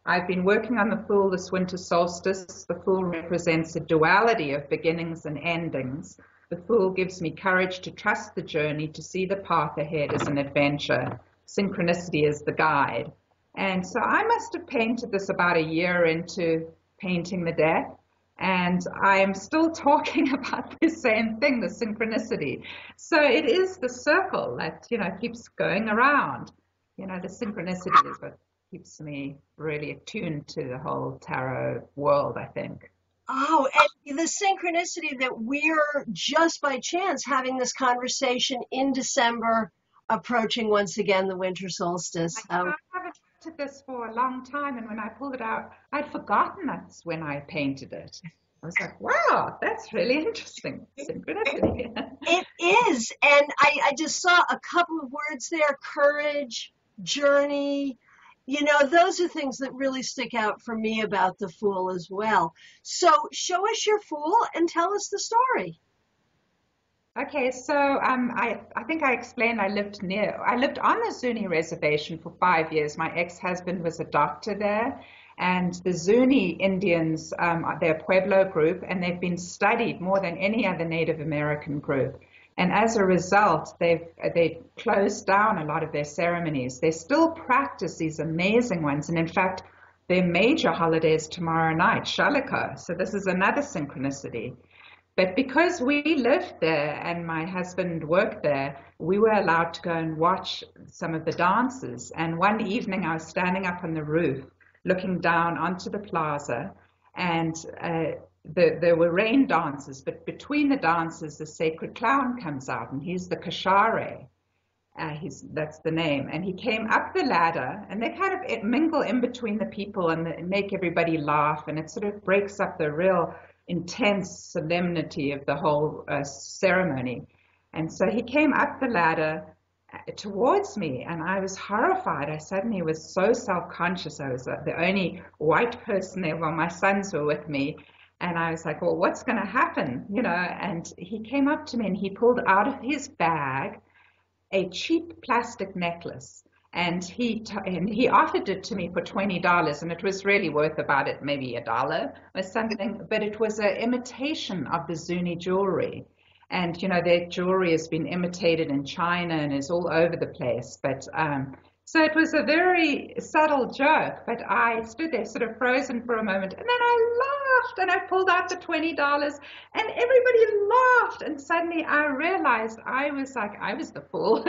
I've been working on the Fool this winter solstice. The Fool represents a duality of beginnings and endings. The Fool gives me courage to trust the journey, to see the path ahead as an adventure. Synchronicity is the guide. And so I must have painted this about a year into painting the deck. And I am still talking about the same thing, the synchronicity. So it is the circle that, keeps going around. The synchronicity is what keeps me really attuned to the whole tarot world, I think. Oh, and the synchronicity that we're just by chance having this conversation in December, approaching once again the winter solstice. I haven't painted this for a long time, and when I pulled it out, I'd forgotten that's when I painted it. I was like, wow, that's really interesting. Synchronicity. It is, and I just saw a couple of words there: courage, journey. Those are things that really stick out for me about the Fool as well. So show us your Fool and tell us the story. Okay, so I think I explained I lived on the Zuni reservation for 5 years. My ex-husband was a doctor there, and the Zuni Indians, they're a Pueblo group, and they've been studied more than any other Native American group. And as a result, they've closed down a lot of their ceremonies. They still practice these amazing ones. And in fact, their major holiday is tomorrow night, Shalika. So this is another synchronicity. But because we lived there and my husband worked there, we were allowed to go and watch some of the dances. And one evening I was standing up on the roof looking down onto the plaza, and there were rain dances, but between the dances, the sacred clown comes out, and he's the Kashare. That's the name. And he came up the ladder, and they kind of mingle in between the people and make everybody laugh, and it sort of breaks up the real intense solemnity of the whole ceremony. And so he came up the ladder towards me, and I was horrified. I suddenly was so self-conscious. I was the only white person there while my sons were with me. And I was like, well, what's going to happen? You know, and he came up to me and he pulled out of his bag a cheap plastic necklace. And he offered it to me for $20, and it was really worth about it, maybe $1 or something. But it was an imitation of the Zuni jewelry. And, you know, their jewelry has been imitated in China and is all over the place. But so it was a very subtle joke, but I stood there sort of frozen for a moment, and then I laughed, and I pulled out the $20, and everybody laughed. And suddenly I realized I was the fool,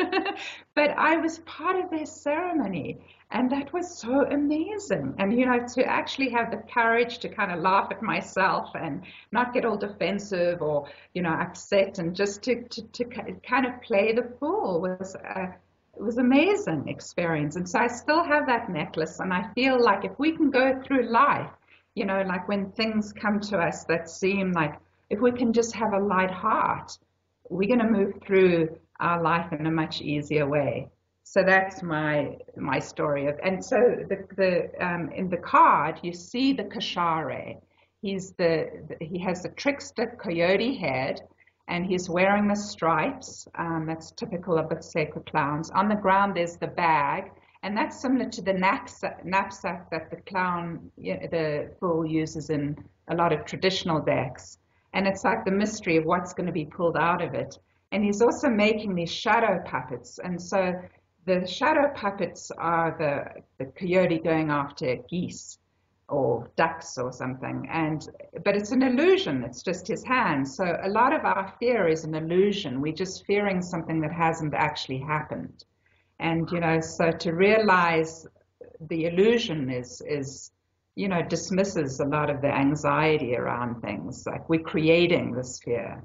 but I was part of their ceremony. And that was so amazing. And, you know, to actually have the courage to kind of laugh at myself and not get all defensive or, you know, upset, and just to kind of play the fool it was an amazing experience. And so I still have that necklace. And I feel like if we can go through life, you know, like when things come to us that seem like, if we can just have a light heart, we're going to move through our life in a much easier way. So that's my story of, and so in the card you see the Kashare. He has the trickster coyote head, and he's wearing the stripes. That's typical of the sacred clowns. On the ground there's the bag, and that's similar to the knapsack that the clown, the fool, uses in a lot of traditional decks. And it's like the mystery of what's going to be pulled out of it. And he's also making these shadow puppets, and so the shadow puppets are the coyote going after geese or ducks or something, but it's an illusion. It's just his hands. So a lot of our fear is an illusion. We're just fearing something that hasn't actually happened. And, you know, so to realize the illusion is, you know, dismisses a lot of the anxiety around things. Like, we're creating this fear.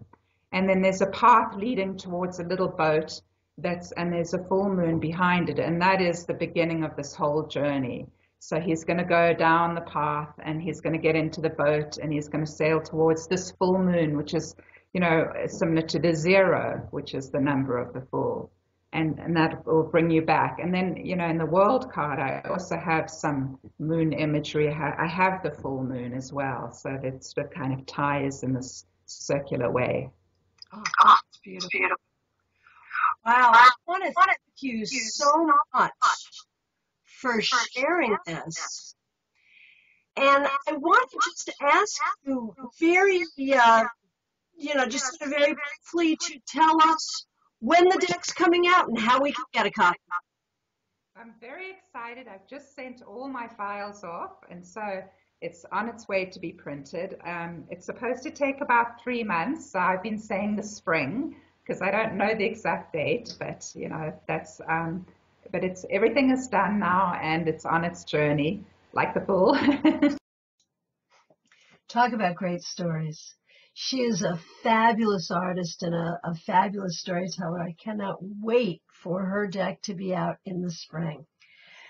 And then there's a path leading towards a little boat and there's a full moon behind it, and that is the beginning of this whole journey. So he's going to go down the path, and he's going to get into the boat, and he's going to sail towards this full moon, which is, you know, similar to the 0, which is the number of the fool, and that will bring you back. And then, you know, in the world card, I also have some moon imagery. I have the full moon as well, so that sort of kind of ties in this circular way. Oh, that's beautiful. Wow, I want to thank you so much for sharing this. And I want to just ask you very, just sort of very briefly to tell us when the deck's coming out and how we can get a copy. I'm very excited. I've just sent all my files off, and so it's on its way to be printed. It's supposed to take about 3 months. So I've been saying the spring, because I don't know the exact date, but, you know, that's, but everything is done now, and it's on its journey, like the bull. Talk about great stories. She is a fabulous artist and a fabulous storyteller. I cannot wait for her deck to be out in the spring.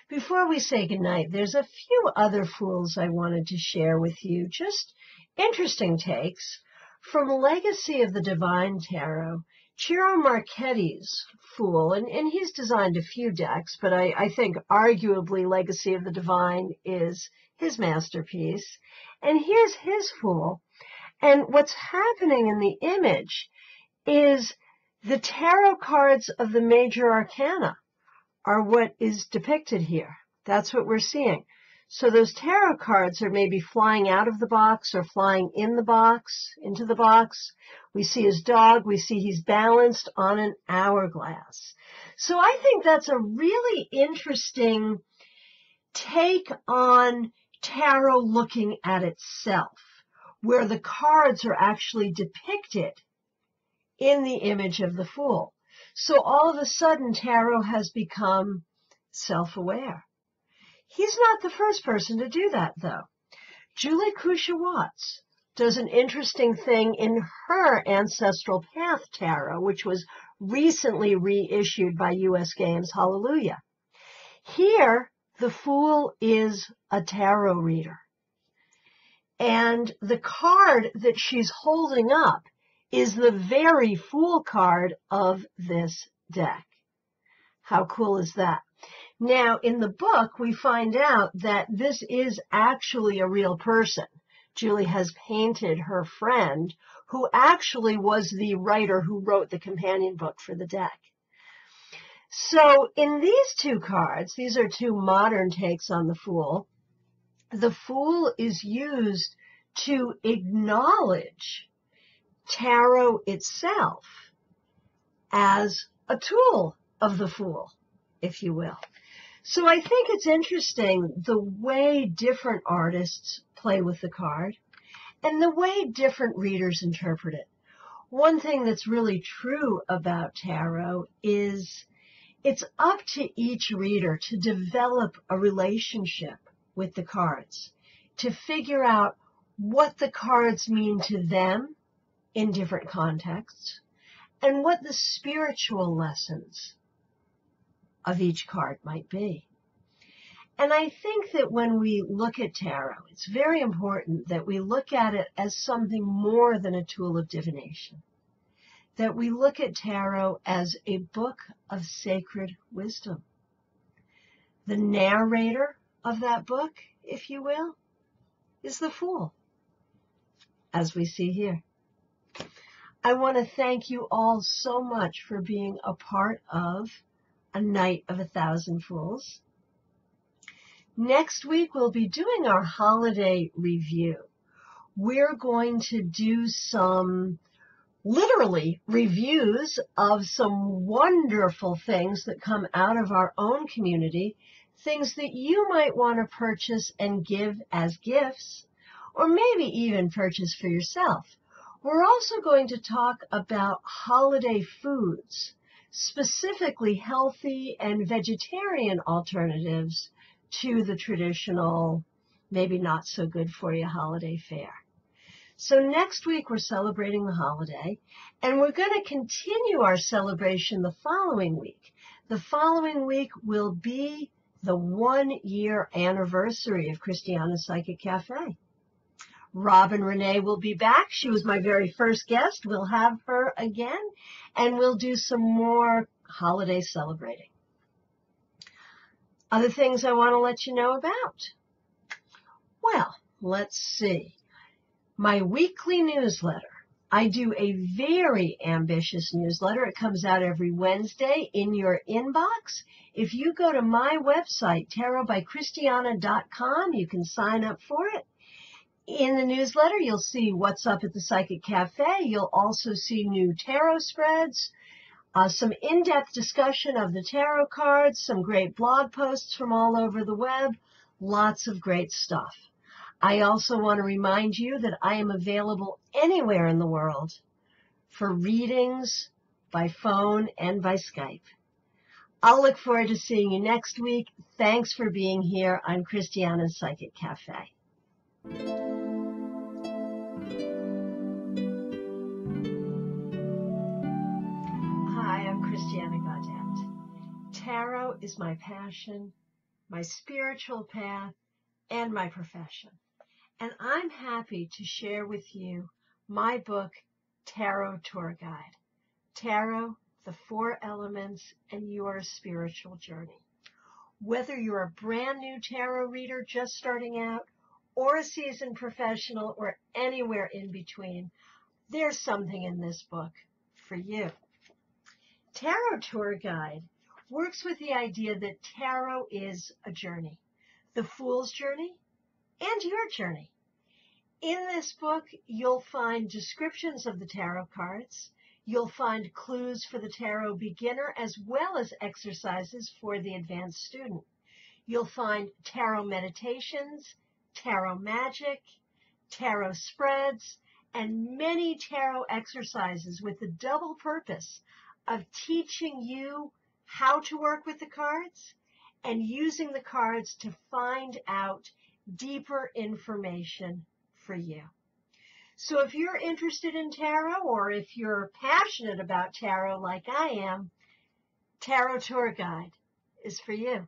Before we say goodnight, there's a few other fools I wanted to share with you, just interesting takes from Legacy of the Divine Tarot. Ciro Marchetti's Fool, and he's designed a few decks, but I think arguably Legacy of the Divine is his masterpiece. And here's his Fool. And what's happening in the image is the tarot cards of the major arcana are what is depicted here. That's what we're seeing. So those tarot cards are maybe flying out of the box or flying in the box, into the box. We see his dog. We see he's balanced on an hourglass. So I think that's a really interesting take on tarot looking at itself. where the cards are actually depicted in the image of the Fool. So all of a sudden, tarot has become self-aware. He's not the first person to do that, though. Julie Cusha Watts does an interesting thing in her Ancestral Path Tarot, which was recently reissued by U.S. Games. Hallelujah. Here, the Fool is a tarot reader. And the card that she's holding up is the very Fool card of this deck. How cool is that? Now, in the book, we find out that this is actually a real person. Julie has painted her friend, who actually was the writer who wrote the companion book for the deck. So in these two cards, these are two modern takes on the Fool. The Fool is used to acknowledge tarot itself as a tool of the Fool, if you will. So I think it's interesting the way different artists play with the card and the way different readers interpret it. One thing that's really true about tarot is it's up to each reader to develop a relationship with the cards, to figure out what the cards mean to them in different contexts, and what the spiritual lessons of each card might be. And I think that when we look at tarot, it's very important that we look at it as something more than a tool of divination, that we look at tarot as a book of sacred wisdom. The narrator of that book, if you will, is the Fool, as we see here. I want to thank you all so much for being a part of A Night of 1,000 Fools. Next week, we'll be doing our holiday review. We're going to do some, literally, reviews of some wonderful things that come out of our own community, things that you might want to purchase and give as gifts, or maybe even purchase for yourself. We're also going to talk about holiday foods, specifically healthy and vegetarian alternatives to the traditional, maybe not so good for you holiday fare. So next week we're celebrating the holiday, and we're going to continue our celebration the following week. The following week will be the 1-year anniversary of Christiana's Psychic Cafe. Robin Renee will be back. She was my very first guest. We'll have her again, and we'll do some more holiday celebrating. Other things I want to let you know about. Well, let's see. My weekly newsletter. I do a very ambitious newsletter. It comes out every Wednesday in your inbox. If you go to my website, tarotbychristiana.com, you can sign up for it. In the newsletter, you'll see what's up at the Psychic Cafe. You'll also see new tarot spreads, some in-depth discussion of the tarot cards, some great blog posts from all over the web, lots of great stuff. I also want to remind you that I am available anywhere in the world for readings by phone and by Skype. I'll look forward to seeing you next week. Thanks for being here on Christiana's Psychic Cafe. Hi, I'm Christiana Gaudet. Tarot is my passion, my spiritual path, and my profession. And I'm happy to share with you my book, Tarot Tour Guide. Tarot, the 4 Elements, and Your Spiritual Journey. Whether you're a brand new tarot reader just starting out, or a seasoned professional, or anywhere in between, there's something in this book for you. Tarot Tour Guide works with the idea that tarot is a journey, the Fool's journey and your journey. In this book, you'll find descriptions of the tarot cards. You'll find clues for the tarot beginner as well as exercises for the advanced student. You'll find tarot meditations, tarot magic, tarot spreads, and many tarot exercises with the double purpose of teaching you how to work with the cards and using the cards to find out deeper information for you. So if you're interested in tarot, or if you're passionate about tarot like I am, Tarot Tour Guide is for you.